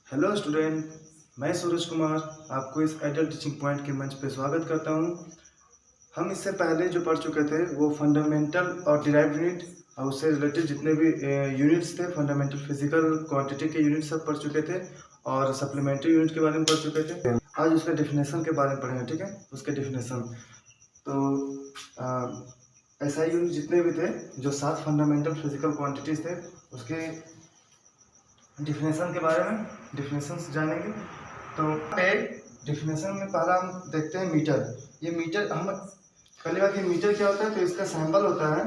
Hello student, मैं सूरज कुमार आपको इस एडल्ट टीचिंग पॉइंट के मंच पर स्वागत करता हूं। हम इससे पहले जो पढ़ चुके थे वो फंडामेंटल और डिराइव्ड यूनिट और उससे रिलेटेड जितने भी यूनिट्स थे, फंडामेंटल फिजिकल क्वांटिटी के यूनिट सब पढ़ चुके थे और सप्लीमेंट्री यूनिट के बारे में पढ़ चुके थे। आज उसका डेफिनेशन के बारे में पढ़ेंगे, ठीक है। उसके डेफिनेशन तो ऐसा यूनिट जितने भी थे जो 7 फंडामेंटल फिजिकल क्वांटिटीज थे उसके डिफिनेशन के बारे में डिफिनेशन जानेंगे। तो डिफिनेशन में पहला हम देखते हैं मीटर। ये मीटर हम पहली बात, ये मीटर क्या होता है तो इसका सिंबल होता है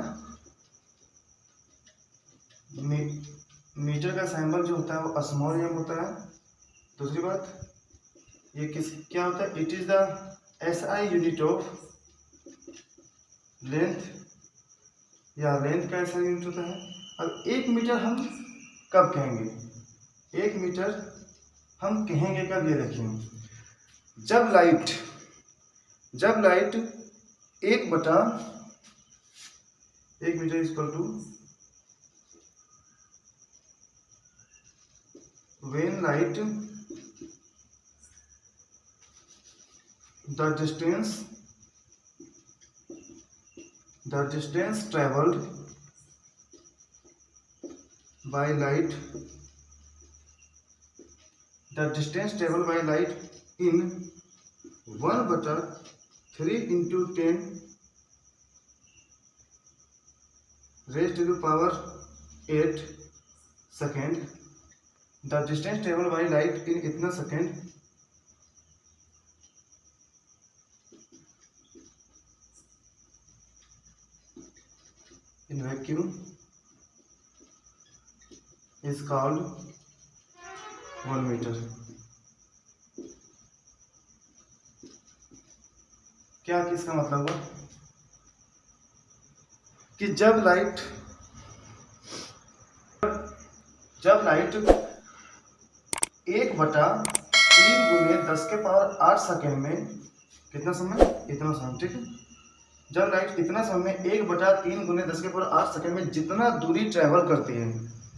मीटर का सिंबल जो होता है वो स्मॉल एम होता है। दूसरी बात, ये क्या होता है, it is the SI unit of length, या लेंथ का ऐसा यूनिट होता है। अब 1 मीटर हम कब कहेंगे, 1 मीटर हम कहेंगे कब, ये देखिए, जब light 1 metre equal to when light the distance traveled by light in 1/3 into 10 raised to the power 8 second, the distance travel by light in इतना second in vacuum is called 1 metre. क्या किसका मतलब हुआ कि जब लाइट 1/3 गुने 10 के power 8 second में कितना समय, इतना समय, ठीक है। जब लाइट इतना समय 1/3 गुने 10 के पावर 8 सेकेंड में जितना दूरी ट्रेवल करती है,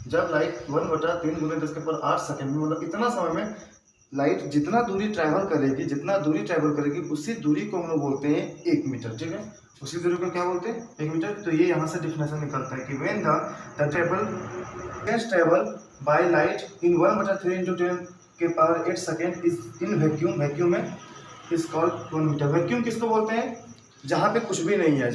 जब लाइट 1/3 गुने 10 के पावर 8 सेकेंड में, मतलब इतना समय में लाइट जितना दूरी ट्रैवल करेगी उसी दूरी को हम लोग बोलते हैं 1 मीटर, ठीक है। उसी दूरी को क्या बोलते हैं, 1 मीटर। तो ये यहाँ से डिफिनेशन निकलता है कि when the travel by light in 1/3 into 10 के power 8 second is in vacuum में इज कॉल्ड 1 मीटर। वैक्यूम किसको बोलते हैं, जहाँ पे कुछ भी नहीं है,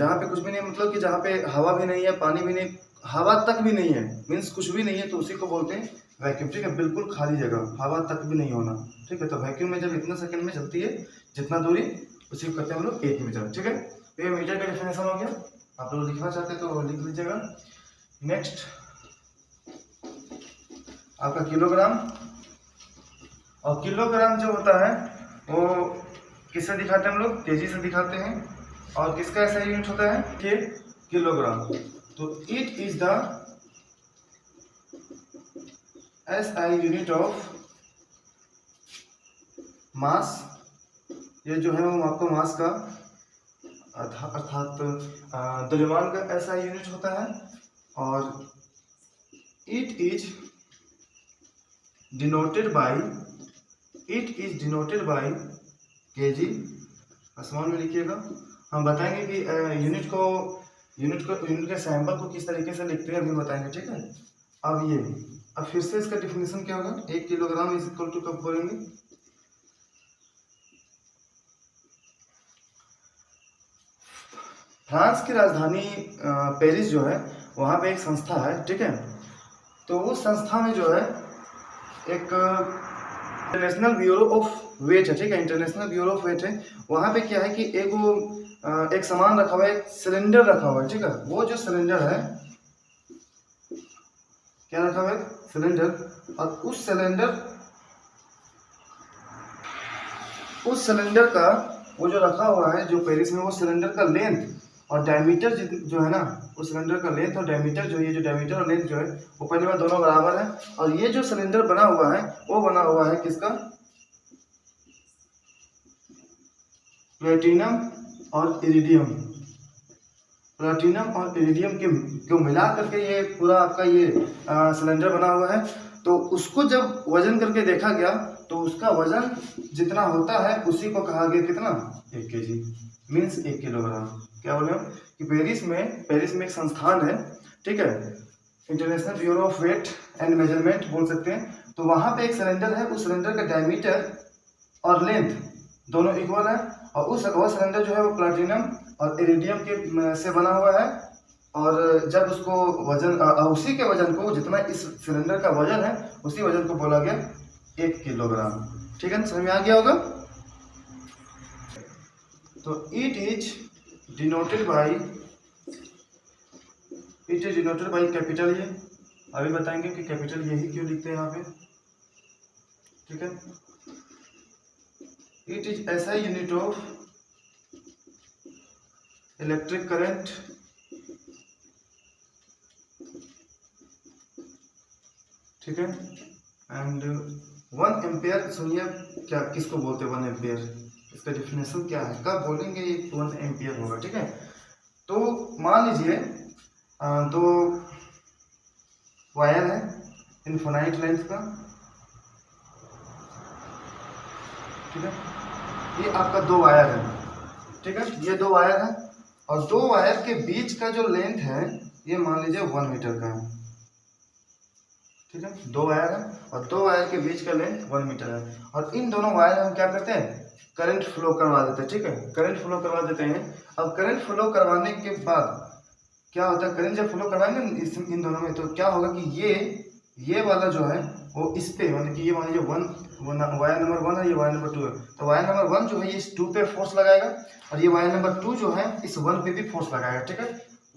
मतलब कि जहाँ पे हवा भी नहीं है, पानी भी नहीं, हवा तक भी नहीं है, मीन्स कुछ भी नहीं है, तो उसी को बोलते हैं वैक्यूम, ठीक है। बिल्कुल खाली जगह, हवा तक भी नहीं होना, ठीक है। तो वैक्यूम में जब इतना सेकंड में चलती है जितना दूरी, उसी को कहते हैं हम लोग 1 मीटर, ठीक है। तो ये मीटर का डेफिनेशन हो गया। आप लोग लिखना चाहते तो लिख लीजिएगा। नेक्स्ट आपका किलोग्राम, और किलोग्राम जो होता है वो किससे दिखाते हैं हम लोग, केजी से दिखाते हैं। और किसका ऐसा यूनिट होता है कि किलोग्राम, तो it is the SI unit of mass. ये जो है वो आपको मास का अर्थात द्रव्यमान का ऐसा यूनिट होता है। और it is denoted by KG, आसमान में लिखिएगा। हम बताएंगे कि यूनिट के सैंपल को किस तरीके से लिखते हैं अभी बताएंगे, ठीक है। अब फिर से इसका डिफिनेशन क्या होगा, 1 किलोग्राम इज इक्वल टू कब बोलेंगे, फ्रांस की राजधानी पेरिस जो है वहाँ पे एक संस्था है, ठीक है। तो उस संस्था में जो है एक इंटरनेशनल ब्यूरो ऑफ वेट है, ठीक है, इंटरनेशनल ब्यूरो ऑफ वेट है। वहाँ पे क्या है कि एक सामान रखा हुआ है, एक सिलेंडर रखा हुआ है, ठीक है। वो जो सिलेंडर है, क्या रखा हुआ है, सिलेंडर। और उस सिलेंडर का वो जो रखा हुआ है जो पेरिस में, वो सिलेंडर का लेंथ और डायमीटर जो है ना, उस सिलेंडर का लेंथ और डायमीटर जो है, डायमीटर और लेंथ जो है वो पहली बार दोनों बराबर है। और ये जो सिलेंडर बना हुआ है वो बना हुआ है किसका, प्लेटिनम और इरिडियम प्लैटिनम और इरिडियम के को मिला करके ये पूरा आपका ये सिलेंडर बना हुआ है। तो उसको जब वजन करके देखा गया तो उसका वजन जितना होता है उसी को कहा गया कितना, 1 kg, मीन्स 1 किलोग्राम। क्या बोले हम कि पेरिस में एक संस्थान है, ठीक है, international bureau of weight and measurement बोल सकते हैं। तो वहाँ पे एक सिलेंडर है, उस सिलेंडर का डायमीटर और लेंथ दोनों इक्वल है, और वो सिलेंडर जो है वो प्लैटिनम और इरिडियम के से बना हुआ है। और जब उसको वजन उसी के वजन को, जितना इस सिलेंडर का वजन है उसी वजन को बोला गया 1 किलोग्राम। ठीक है, समझ में आ गया होगा। तो it is denoted by capital. ये अभी बताएंगे कि कैपिटल यही क्यों लिखते हैं यहाँ पे, ठीक है। इट इज ऐसा यूनिट ऑफ इलेक्ट्रिक करंट ठीक है। एंड 1 एम्पियर, सुनिए क्या किसको बोलते हैं 1 एम्पियर, इसका डिफिनेशन क्या है, कब बोलेंगे ये 1 एम्पियर होगा, ठीक है। तो मान लीजिए 2 वायर है इनफाइनाइट लेंथ का, ठीक है। ये आपका 2 वायर है, ठीक है, ये 2 वायर है, और 2 वायर के बीच का जो लेंथ है ये मान लीजिए 1 मीटर का है, ठीक है। 2 वायर है और 2 वायर के बीच का लेंथ 1 मीटर है, और इन दोनों वायर हम क्या करते हैं, करंट फ्लो करवा देते हैं, ठीक है, करंट फ्लो करवा देते हैं। अब करंट फ्लो करवाने के बाद क्या होता है, करंट जब फ्लो करवाएंगे इन दोनों में, तो क्या होगा कि ये वाला जो है वो इस पे, मतलब कि ये मान लीजिए वायर नंबर 1 है, ये वायर नंबर 2 है, तो वायर नंबर 1 जो है ये इस 2 पे फोर्स लगाएगा, और ये वायर नंबर 2 जो है इस 1 पे भी फोर्स लगाएगा, ठीक है।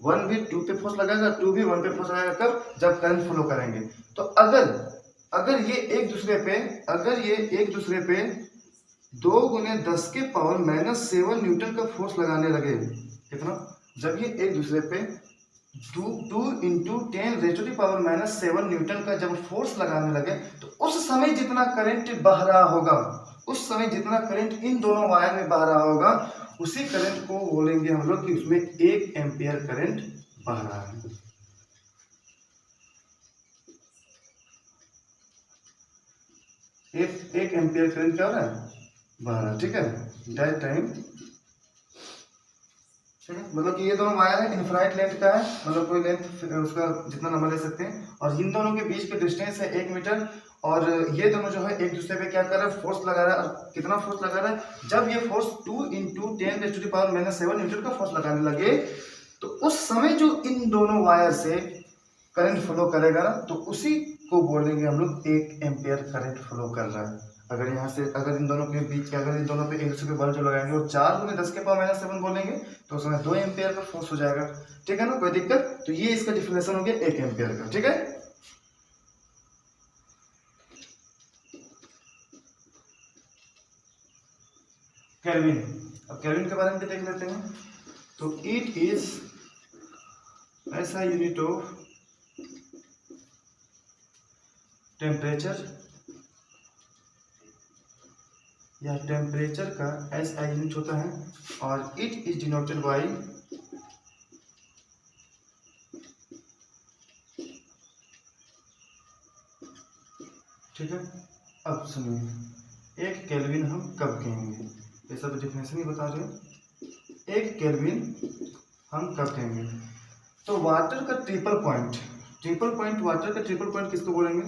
1 भी 2 पे फोर्स लगाएगा, 2 भी 1 पे फोर्स लगाएगा, कब, जब करंट फ्लो करेंगे। तो अगर ये एक दूसरे पे 2 × 10 के पावर -7 न्यूटन का फोर्स लगाने लगे, कितना, जब ये एक दूसरे पे 2 × 10⁻⁻7 न्यूटन का जब फोर्स लगाने लगे, तो उस समय जितना करंट बह रहा होगा, उस समय जितना करंट इन दोनों वायर में बह रहा होगा, उसी करंट को बोलेंगे हम लोग कि उसमें 1 एम्पियर करंट बह रहा है। एक एम्पियर करंट क्या हो रहा है, बह रहा है, ठीक है। दैट टाइम, मतलब कि ये दोनों वायर है इनफाइनाइट लेंथ का है, मतलब कोई लेंथ उसका जितना नंबर ले सकते हैं, और इन दोनों के बीच के डिस्टेंस है 1 मीटर, और ये दोनों जो है एक दूसरे पे क्या कर रहा है, फोर्स लगा रहा है, और कितना फोर्स लगा रहा है, जब ये फोर्स 2 × 10⁻⁻7 न्यूटन का फोर्स लगाने लगे, तो उस समय जो इन दोनों वायर से करंट फ्लो करेगा ना, तो उसी को बोलेंगे हम लोग 1 एम्पियर करंट फ्लो कर रहा है। अगर यहाँ से इन दोनों पे एक दूसरे पे बल जो लगाएंगे वो 4 × 10 के पावर -7 बोलेंगे, तो उसमें 2 एम्पियर का फोर्स हो जाएगा, ठीक है ना, कोई दिक्कत। तो ये इसका डिफिनेशन हो गया 1 एम्पियर का, ठीक है। केल्विन, अब केल्विन के बारे में भी देख लेते हैं। तो इट इज ऐसा यूनिट ऑफ टेम्परेचर, या टेम्परेचर का SI यूनिट होता है, और इट इज डिनोटेड बाय ठीक है। अब सुनिए, 1 केल्विन हम कब कहेंगे, ये सब डिफिनेशन ही बता रहे हैं। 1 केल्विन हम कब कहेंगे, तो वाटर का ट्रिपल पॉइंट वाटर का ट्रिपल पॉइंट किसको बोलेंगे,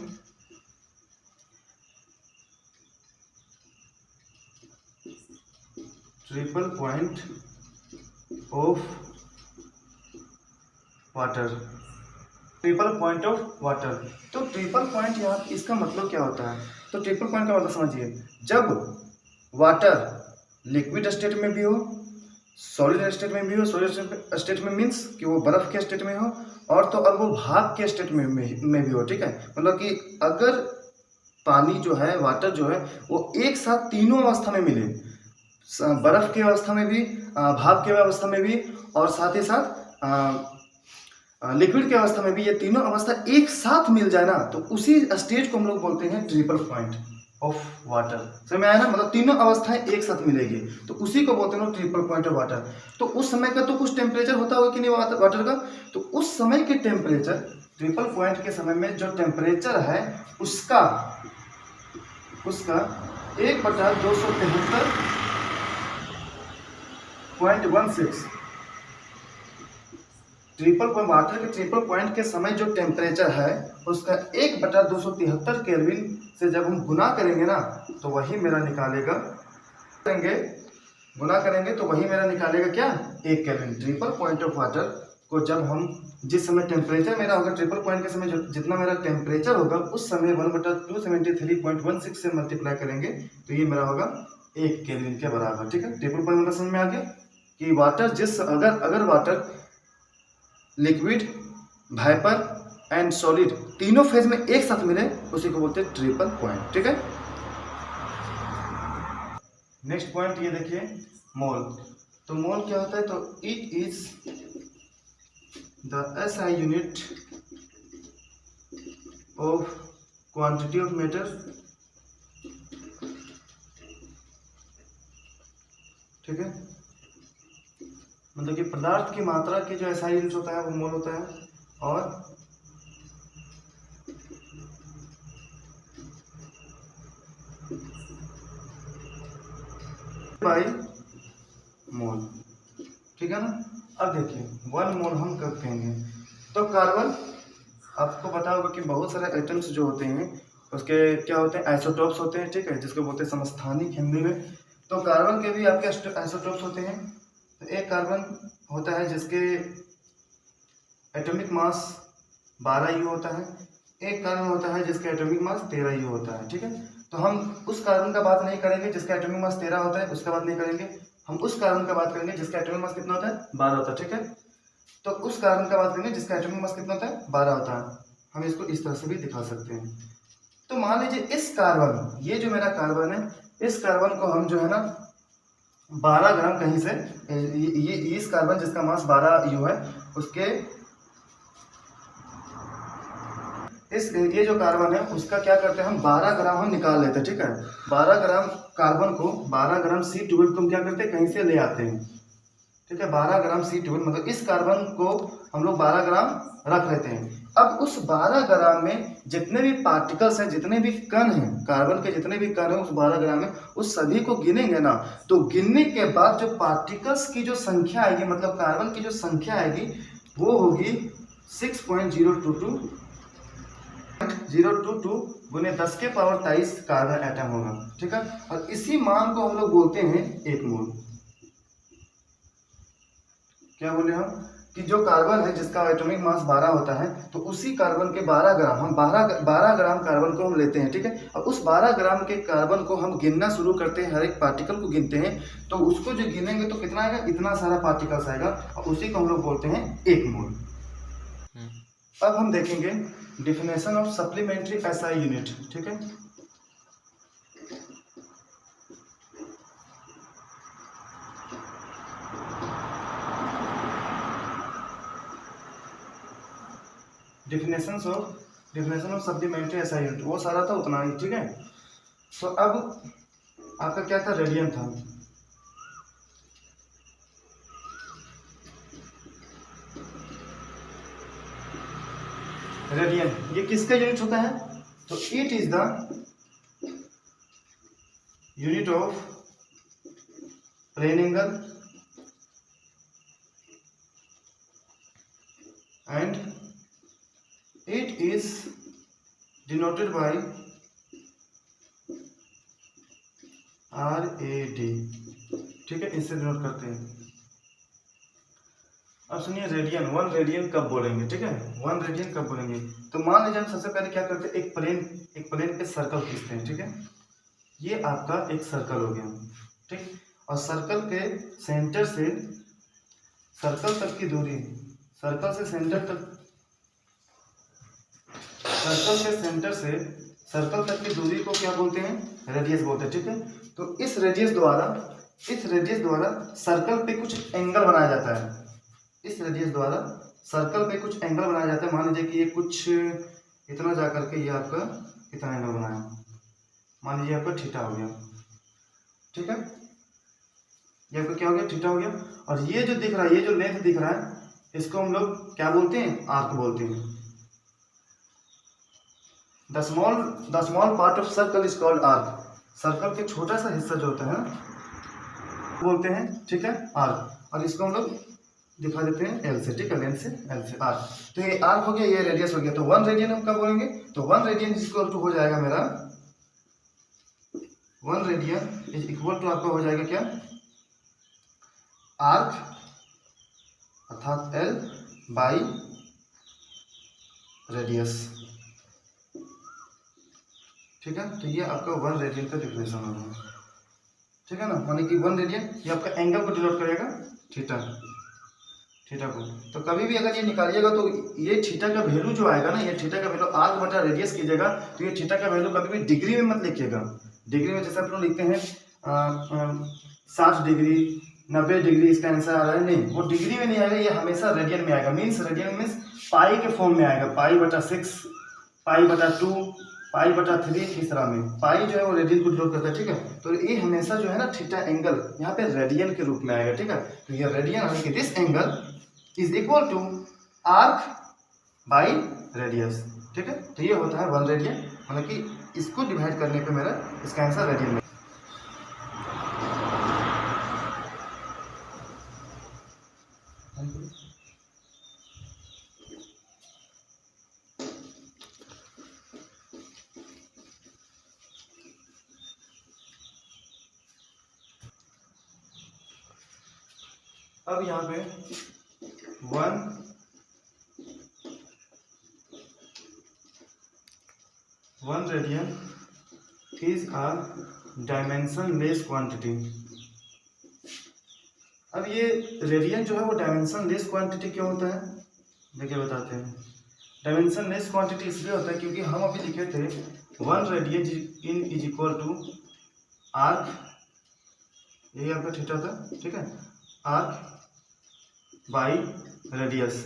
triple point of water, triple point of water. तो ट्रिपल पॉइंट यहाँ इसका मतलब क्या होता है, तो ट्रिपल पॉइंट का मतलब समझिए, जब वाटर लिक्विड स्टेट में भी हो, सॉलिड स्टेट में भी हो, सॉलिड स्टेट में मीन्स कि वो बर्फ के स्टेट में हो, और तो और वो भाप के स्टेट में भी हो, ठीक है। मतलब कि अगर पानी जो है, वाटर जो है, वो एक साथ तीनों अवस्था में मिले, बर्फ की अवस्था में भी, भाप की अवस्था में भी, और साथ ही साथ लिक्विड की अवस्था में भी, ये तीनों अवस्था एक साथ मिल जाए ना, तो उसी स्टेज को हम लोग बोलते हैं ट्रिपल पॉइंट, ऑफ वाटर। समझ में आया ना, मतलब तीनों अवस्थाएं एक साथ मिलेगी तो उसी को बोलते हैं ट्रिपल पॉइंट ऑफ वाटर। तो उस समय का तो कुछ टेम्परेचर होता होगा कि नहीं वाटर का, तो उस समय के टेम्परेचर, ट्रिपल पॉइंट के समय में जो टेम्परेचर है उसका 1/273.16 ट्रिपल पॉइंट वाटर के ट्रिपल पॉइंट के समय जो टेम्परेचर है उसका 1/273 केल्विन से जब हम गुना करेंगे ना तो वही मेरा निकालेगा, गुना करेंगे तो वही मेरा निकालेगा क्या, 1 kelvin. Triple point of water को जब हम जिस समय टेम्परेचर मेरा होगा ट्रिपल पॉइंट के समय जितना मेरा टेम्परेचर होगा उस समय 1/273.16 से मल्टीप्लाई करेंगे तो ये मेरा होगा 1 केल्विन के बराबर। ठीक है, ट्रिपल पॉइंट मतलब समझ में आ गया कि वाटर जिस अगर वाटर लिक्विड, भाइपर एंड सॉलिड तीनों फेज में एक साथ मिले उसी को बोलते हैं ट्रिपल पॉइंट। ठीक है, नेक्स्ट पॉइंट ये देखिए मोल। तो मोल क्या होता है, तो it is the SI unit of quantity of matter. ठीक है, मतलब कि पदार्थ की मात्रा की जो SI यूनिट होता है वो मोल होता है, और बाई मोल। ठीक है ना। अब देखिए 1 मोल हम कब कहेंगे, तो कार्बन, आपको पता होगा कि बहुत सारे एटम्स जो होते हैं उसके क्या होते हैं, आइसोटोप्स होते हैं। ठीक है, जिसको बोलते हैं समस्थानिक हिंदी में। तो कार्बन के भी आपके आइसोटोप्स होते हैं। तो एक कार्बन होता है जिसके एटॉमिक मास 12 यू होता है, एक कार्बन होता है जिसका एटॉमिक मास 13 यू होता है। ठीक है, तो हम उस कार्बन का बात नहीं करेंगे जिसका एटॉमिक मास 13 होता है, उसका बात नहीं करेंगे। हम उस कार्बन का बात करेंगे जिसका एटॉमिक मास कितना होता है, 12 होता है। ठीक है, तो उस कार्बन का बात करेंगे जिसका एटॉमिक मास कितना होता है, 12 होता है। हम इसको इस तरह से भी दिखा सकते हैं। तो मान लीजिए इस कार्बन, ये जो मेरा कार्बन है, इस कार्बन को हम जो है ना 12 ग्राम कहीं से, ये इस कार्बन जिसका मास 12 यू है उसके ये जो कार्बन है उसका क्या करते हैं हम 12 ग्राम हम निकाल लेते हैं। ठीक है, 12 ग्राम कार्बन को, 12 ग्राम C12 को हम क्या करते हैं कहीं से ले आते हैं। ठीक है, 12 ग्राम C12 मतलब इस कार्बन को हम लोग 12 ग्राम रख लेते हैं। अब उस 12 ग्राम में जितने भी पार्टिकल्स हैं, जितने भी कण हैं, कार्बन के जितने भी कण हैं उस 12 ग्राम में, उस सभी को गिनेंगे ना, तो गिनने के बाद जो पार्टिकल्स की जो संख्या आएगी, मतलब कार्बन की जो संख्या आएगी वो होगी 6.022 गुने 10 के पावर 23 कार्बन एटम होगा। ठीक है, और इसी मान को हम लोग बोलते हैं 1 मोल। क्या बोले हम कि जो कार्बन है जिसका एटॉमिक मास 12 होता है, तो उसी कार्बन के 12 ग्राम हम 12 ग्राम कार्बन को हम लेते हैं। ठीक है, और उस 12 ग्राम के कार्बन को हम गिनना शुरू करते हैं, हर एक पार्टिकल को गिनते हैं। तो उसको जो गिनेंगे तो कितना आएगा, इतना सारा पार्टिकल्स आएगा, और उसी को हम लोग बोलते हैं 1 मोल। अब हम देखेंगे definition of supplementary SI unit. ठीक है, definition of supplementary SI unit, वो सारा था उतना ही। ठीक है, तो अब आपका क्या था, रेडियन था। रेडियन ये किसका यूनिट होता है, तो it is the unit of plane angle and it is denoted by RAD। ठीक है, इससे डिनोट करते हैं। अब सुनिए रेडियन, 1 रेडियन कब बोलेंगे। ठीक है, 1 रेडियन कब बोलेंगे, तो मान लीजिए हम सबसे पहले क्या करते हैं, एक प्लेन पे सर्कल खींचते हैं। ठीक है, ये आपका एक सर्कल हो गया। ठीक, और सर्कल के सेंटर से सर्कल तक की दूरी, सर्कल से सेंटर तक, सर्कल के सेंटर से सर्कल तक की दूरी को क्या बोलते हैं, रेडियस बोलते हैं। ठीक है, तो इस रेडियस द्वारा सर्कल पे कुछ एंगल बनाया जाता है। इस रेडियस द्वारा सर्कल पे कुछ एंगल बनाया जाता है। मान लीजिए कि ये कुछ इतना जा करके ये आपका इतना एंगल बनाया। मान लीजिए आपका थीटा हो गया, ठीक है, ये आपका क्या हो गया, थीटा हो गया। और ये जो दिख रहा है, ये जो लेंथ दिख रहा है, इसको हम लोग क्या बोलते हैं, आर्क बोलते हैं। The small part of circle is called arc. Circle के छोटा सा हिस्सा जो होता है बोलते हैं, ठीक है, आर्क। और इसको हम लोग दिखा देते हैं एल से, ठीक है, लेंथ से एल से आर्क। तो ये आर्क हो गया, ये रेडियस हो गया। तो 1 रेडियन हम क्या बोलेंगे, तो 1 रेडियन इज इक्वल टू हो जाएगा मेरा 1 रेडियन इज इक्वल टू आपका हो जाएगा क्या, आर्क अर्थात एल बाई रेडियस, ठीक है। तो ये आपका 1 रेडियन का डिफिनेशन होगा, ठीक है ना, माने कि 1 रेडियन ये आपका एंगल को डिनोट करेगा, थीटा को। तो कभी भी अगर ये निकालिएगा तो ये थीटा का वैल्यू जो आएगा ना, ये थीटा का वैल्यू आर्क बटा रेडियस कीजिएगा, तो ये थीटा का वैल्यू कभी भी डिग्री में मत लिखिएगा। डिग्री में जैसे आप लोग लिखते हैं 60 डिग्री 90 डिग्री, इसका आंसर आ रहा है, नहीं, वो डिग्री में नहीं आएगा, ये हमेशा रेडियन में आएगा। मीन्स रेडियन मीन्स पाई के फॉर्म में आएगा, पाई बटा 6, पाई बटा 2, पाई बटा 3, इस तरह में। पाई जो है वो रेडियन को डिनोट करता है, ठीक है। तो ये हमेशा जो है ना थीटा एंगल यहाँ पे रेडियन के रूप में आएगा, ठीक है। तो ये रेडियन यानी कि this angle is equal to arc by radius, ठीक है। तो ये होता है 1 रेडियन, मतलब कि इसको डिवाइड करने पे मेरा इसका आंसर रेडियन में। अब यहाँ पे 1 radian is a dimension less quantity. अब ये रेडियन जो है वो डायमेंशन लेस क्वांटिटी क्यों होता है, देखिए बताते हैं। डायमेंशन लेस क्वांटिटी इसलिए होता है क्योंकि हम अभी लिखे थे 1 radian in is equal to arc, यही आपका थीटा था, ठीक है, आर्क बाई रेडियस,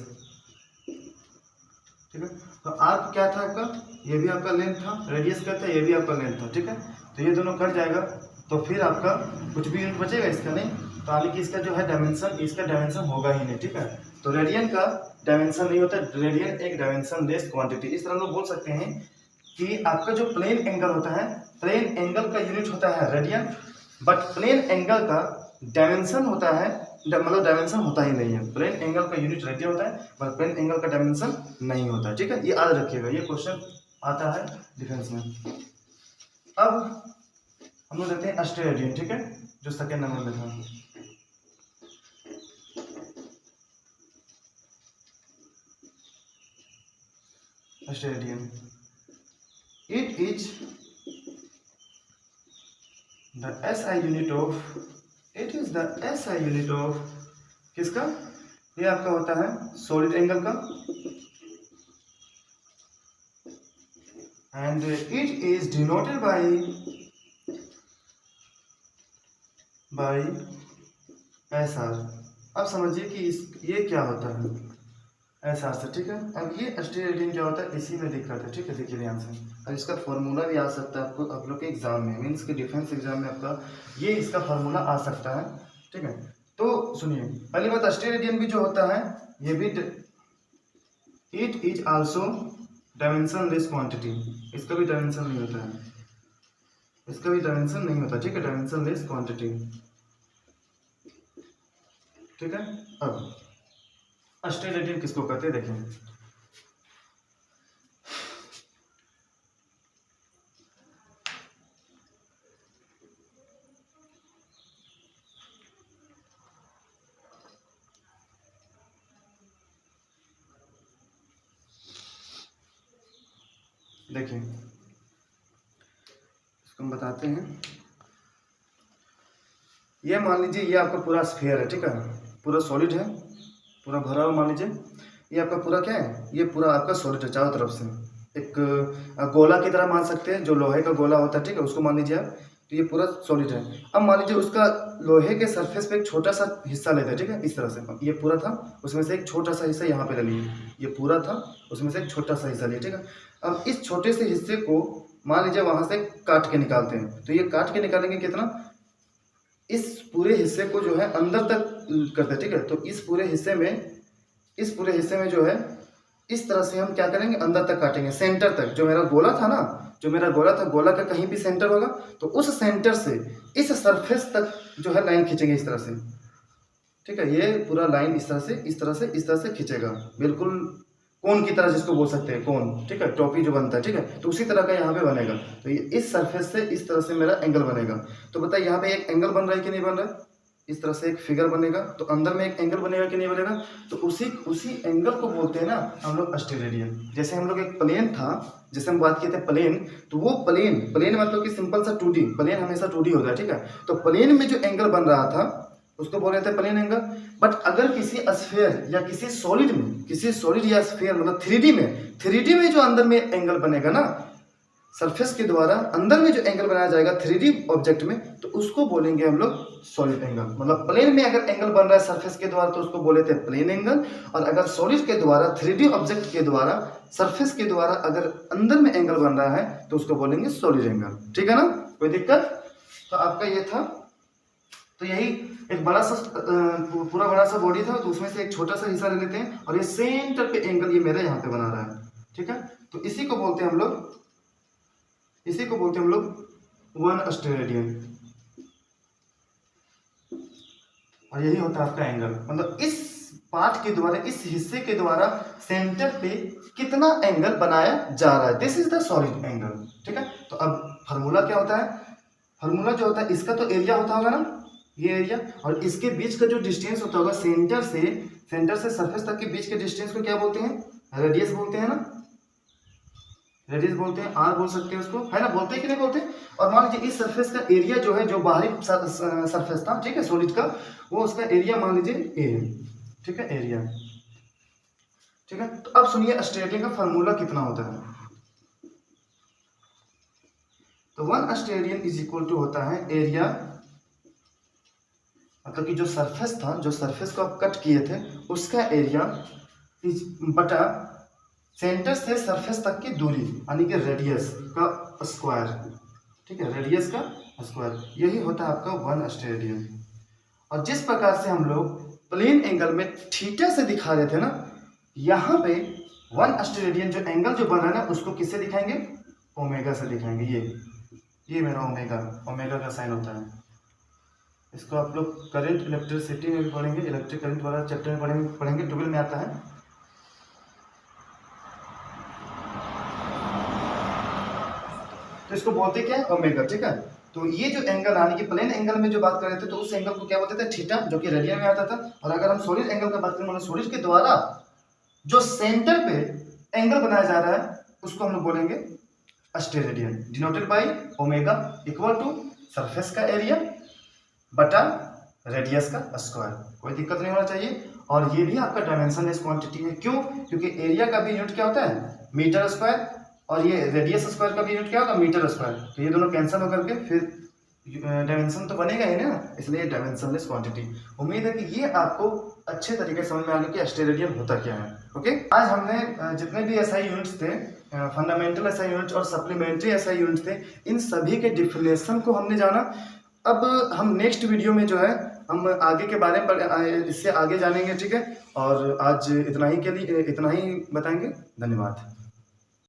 ठीक है। तो आर्क क्या था आपका, ये भी आपका लेंथ था, रेडियस क्या था, ये भी आपका लेंथ था, ठीक है। तो ये दोनों कट जाएगा, तो फिर आपका कुछ भी यूनिट बचेगा इसका नहीं, तो यानी कि इसका जो है डायमेंशन, इसका डायमेंशन होगा ही नहीं, ठीक है। तो रेडियन का डायमेंशन नहीं होता, रेडियन एक डायमेंशन लेस क्वांटिटी। इस तरह हम लोग बोल सकते हैं कि आपका जो प्लेन एंगल होता है, प्लेन एंगल का यूनिट होता है रेडियन, बट प्लेन एंगल का डायमेंशन होता है, मतलब डायमेंशन होता ही नहीं है। प्लेन एंगल का यूनिट रेडियन होता है, पर प्लेन एंगल का डायमेंशन नहीं होता है, ठीक है। ये याद रखिएगा, ये क्वेश्चन आता है डिफेंस में। अब हम लोग देखते हैं अस्टेरेडियन, ठीक है, जो सेकेंड नंबर में था। Steradian, it is the SI unit of, it is the SI unit of किसका, ये आपका होता है सॉलिड एंगल का, and it is denoted by S R. अब समझिए कि ये क्या होता है, एस आर से, ठीक है। अब ये अस्टेरेडियन क्या होता है, इसी में दिक्कत है, ठीक है, देखिए ध्यान से। और इसका फॉर्मूला भी आ सकता है आपको, आप लोग के एग्जाम में, मीन्स के डिफेंस एग्जाम में आपका ये इसका फॉर्मूला आ सकता है, ठीक है। तो सुनिए, पहली बात, अस्टेरेडियन भी जो होता है ये भी it is also dimension less quantity, इसका भी डायमेंशन नहीं होता है, इसका भी डायमेंशन नहीं होता, ठीक है, डायमेंशन लेस क्वांटिटी, ठीक है। अब अस्टेरेडियन किसको कहते हैं, देखें। देखिए इसको हम बताते हैं। ये मान लीजिए ये आपका पूरा स्फीयर है, ठीक है, पूरा सॉलिड है, पूरा भरा हुआ मान लीजिए। ये आपका पूरा क्या है, ये पूरा आपका सॉलिड है, चारों तरफ से एक गोला की तरह मान सकते हैं, जो लोहे का गोला होता है, ठीक है, उसको मान लीजिए आप। तो ये पूरा सॉलिड है। अब मान लीजिए उसका लोहे के सरफेस पे एक छोटा सा हिस्सा लेते हैं, ठीक है, इस तरह से। ये पूरा था, उसमें से एक छोटा सा हिस्सा यहाँ पे ले लिए, ये पूरा था, उसमें से एक छोटा सा हिस्सा लिया, ठीक है। अब इस छोटे से हिस्से को मान लीजिए वहां से काट के निकालते हैं, तो ये काट के निकालेंगे कितना, इस पूरे हिस्से को जो है अंदर तक करते हैं, ठीक है। तो इस पूरे हिस्से में जो है इस तरह से हम क्या करेंगे, अंदर तक काटेंगे, सेंटर तक। जो मेरा गोला था ना, जो मेरा गोला था, गोला का कहीं भी सेंटर होगा, तो उस सेंटर से इस सरफेस तक जो है लाइन खींचेंगे इस तरह से, ठीक है। ये पूरा लाइन इस तरह से खींचेगा, बिल्कुल कोन की तरह, जिसको बोल सकते हैं कोन, ठीक है, टोपी जो बनता है, ठीक है। तो उसी तरह का यहाँ पे बनेगा। तो ये इस सरफेस से इस तरह से मेरा एंगल बनेगा। तो बताइए यहाँ पे एक एंगल बन रहा है कि नहीं बन रहा है, इस तरह से एक फिगर बनेगा, तो अंदर में एक एंगल बनेगा कि नहीं बनेगा। तो उसी एंगल को बोलते हैं ना हम लोग अस्टेरेडियन। जैसे हम लोग एक प्लेन था, जैसे हम बात किए थे प्लेन, तो वो प्लेन मतलब कि सिंपल सा 2D, प्लेन हमेशा 2D होता है, ठीक है। तो प्लेन में जो एंगल बन रहा था उसको बोल रहे थे प्लेन एंगल। बट अगर किसी स्फीयर या किसी सॉलिड या स्फीयर मतलब 3D में जो अंदर में एंगल बनेगा ना सरफेस के द्वारा, अंदर में जो एंगल बनाया जाएगा 3D ऑब्जेक्ट में, तो उसको बोलेंगे हम लोग सॉलिड एंगल। मतलब प्लेन में अगर एंगल बन रहा है सरफेस के द्वारा तो उसको बोले थे प्लेन एंगल, और अगर सॉलिड के द्वारा 3D ऑब्जेक्ट के द्वारा सरफेस के द्वारा अगर अंदर में एंगल बन रहा है तो उसको बोलेंगे सॉलिड एंगल, ठीक है ना, कोई दिक्कत। तो आपका ये था। तो यही एक बड़ा सा पूरा बड़ा सा बॉडी था, तो उसमें से एक छोटा सा हिस्सा ले लेते हैं, और ये सेंटर पे एंगल ये मेरे यहाँ पे बना रहा है, ठीक है। तो इसी को बोलते हैं हम लोग 1 अस्टेरेडियन, और यही होता है आपका एंगल। मतलब इस पार्ट के द्वारा, इस हिस्से के द्वारा सेंटर पे कितना एंगल बनाया जा रहा है, this is the solid angle, ठीक है। तो अब फार्मूला क्या होता है, फार्मूला जो होता है इसका तो एरिया होता होगा ना, ये एरिया, और इसके बीच का जो डिस्टेंस होता होगा सेंटर से सरफेस तक के बीच के डिस्टेंस को क्या बोलते हैं, रेडियस बोलते हैं ना, रेडियस बोलते हैं, आर बोल सकते हैं उसको, है ना, बोलते हैं कि नहीं बोलते। और मान लीजिए इस सरफेस का एरिया जो है, जो बाहरी सरफेस था, ठीक है, सॉलिड का, वो उसका एरिया मान लीजिए ए है, ठीक है, एरिया, ठीक है। तो अब सुनिए अस्टेरेडियन का फार्मूला कितना होता है। तो 1 अस्टेरेडियन इज इक्वल टू होता है एरिया, मतलब कि जो सरफेस था, जो सरफेस को आप कट किए थे उसका एरिया बटा सेंटर से सरफेस तक की दूरी, यानी कि रेडियस का स्क्वायर, ठीक है, रेडियस का स्क्वायर, यही होता है आपका 1 अस्टेरेडियन। और जिस प्रकार से हम लोग प्लेन एंगल में थीटा से दिखा रहे थे ना, यहाँ पे 1 अस्टेरेडियन जो एंगल जो बना है ना उसको किससे दिखाएंगे, ओमेगा से दिखाएंगे। ये मेरा ओमेगा का साइन होता है। इसको आप लोग करंट इलेक्ट्रिसिटी में भी पढ़ेंगे, इलेक्ट्रिक करंट वाला चैप्टर में पढ़ेंगे 12 में आता है। तो इसको बोलते क्या है, ओमेगा, ठीक है। तो ये जो एंगल यानी कि प्लेन एंगल में जो बात कर रहे थे, तो उस एंगल को क्या बोलते थे, थीटा, जो कि रेडियन में आता था। और अगर हम सॉलिड एंगल का बात करें, मतलब सॉलिड के द्वारा जो सेंटर पे एंगल बनाया जा रहा है उसको हम लोग बोलेंगे steradian, denoted by omega equal to surface का एरिया बटा रेडियस का स्क्वायर। कोई दिक्कत नहीं होना चाहिए। और ये भी आपका डायमेंशनलेस क्वांटिटी है। क्यों? क्योंकि एरिया का भी यूनिट क्या होता है, मीटर स्क्वायर, और ये रेडियस स्क्वायर का भी यूनिट क्या होगा, मीटर स्क्वायर। तो ये दोनों कैंसिल होकर के फिर डायमेंशन तो बनेगा ही ना, इसलिए डायमेंशनलेस क्वांटिटी। उम्मीद है कि ये आपको अच्छे तरीके से समझ में आ गया कि अस्टेरेडियन होता क्या है। ओके, आज हमने जितने भी एसआई यूनिट्स थे, फंडामेंटल एसआई यूनिट्स और सप्लीमेंट्री एसआई यूनिट्स थे, इन सभी के डिफिनेशन को हमने जाना। अब हम नेक्स्ट वीडियो में जो है हम आगे के बारे में इससे आगे जानेंगे, ठीक है। और आज इतना ही बताएंगे। धन्यवाद।